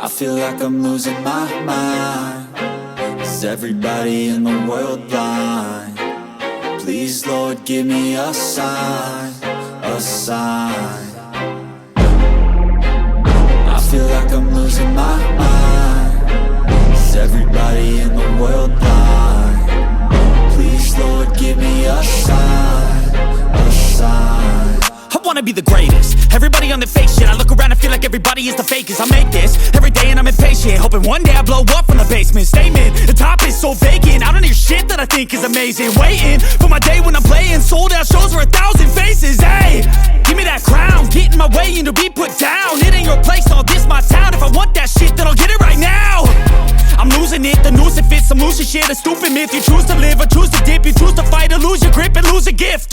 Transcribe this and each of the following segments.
I feel like I'm losing my mind. Is everybody in the world blind? Please, Lord, give me a sign, a sign. I feel like I'm losing my mind. Is everybody in the world blind? Please, Lord, give me a sign, a sign. I wanna be the greatest. Everybody on the fake shit. I look around and feel like everybody is the fakest. I make this every day and I'm impatient, hoping one day I blow up from the basement. Statement, the top is so vacant. I don't hear shit that I think is amazing. Waiting for my day when I'm playing sold out shows for 1,000 faces. Hey, give me that crown, get in my way and to be put down. It ain't your place, all this my town. If I want that shit, then I'll get it right now. I'm losing it, the noose it fits. I'm losing shit, a stupid myth. You choose to live or choose to dip. You choose to fight or lose your grip and lose a gift.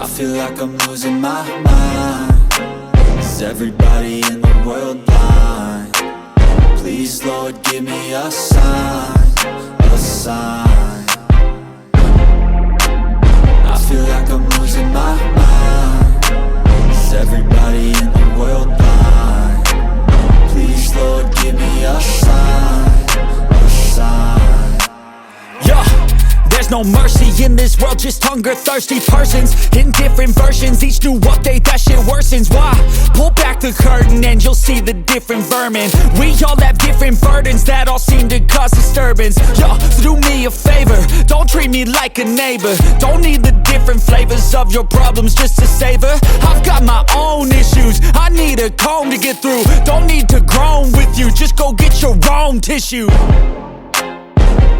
I feel like I'm losing my mind. Is everybody in the world blind? Please, Lord, give me a sign, a sign. I feel like I'm losing my mind. Is everybody in the world blind? Please, Lord, give me a sign, a sign. Yeah. There's no mercy in this world, just hunger-thirsty persons in different versions. Each new update, that shit worsens. Why? Pull back the curtain and you'll see the different vermin. We all have different burdens that all seem to cause disturbance. Yo, so do me a favor, don't treat me like a neighbor. Don't need the different flavors of your problems just to savor. I've got my own issues, I need a comb to get through. Don't need to groan with you, just go get your own tissue.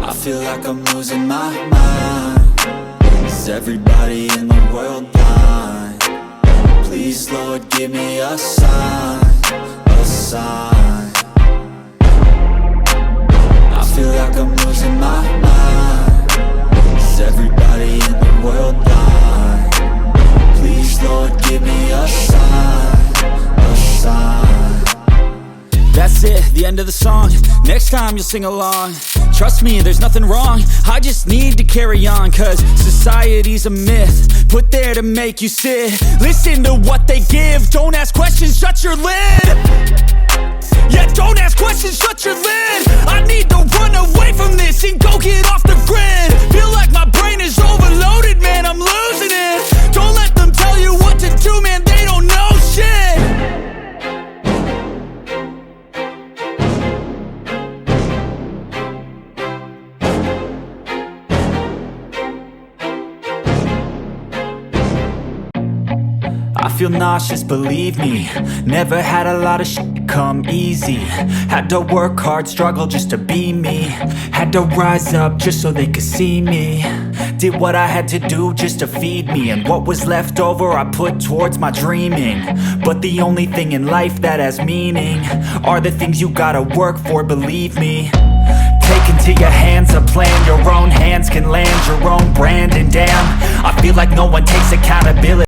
I feel like I'm losing my mind. Is everybody in the world blind? Please, Lord, give me a sign, a sign. I feel like I'm losing my mind. Is everybody in the world blind? Please, Lord, give me a sign, a sign. That's it, the end of the song. Next time you'll sing along. Trust me, there's nothing wrong. I just need to carry on, cause society's a myth put there to make you sit. Listen to what they give. Don't ask questions, shut your lid. Yeah, don't ask questions, shut your lid. I need to run away from this and go get off the grid. Feel like my brain is overloaded, man, I'm losing it. Don't let them tell you what to do, man, they don't know shit. I feel nauseous, believe me. Never had a lot of shit come easy. Had to work hard, struggle just to be me. Had to rise up just so they could see me. Did what I had to do just to feed me. And what was left over I put towards my dreaming. But the only thing in life that has meaning are the things you gotta work for, believe me. Take into your hands a plan. Your own hands can land your own brand. And damn, I feel like no one takes accountability.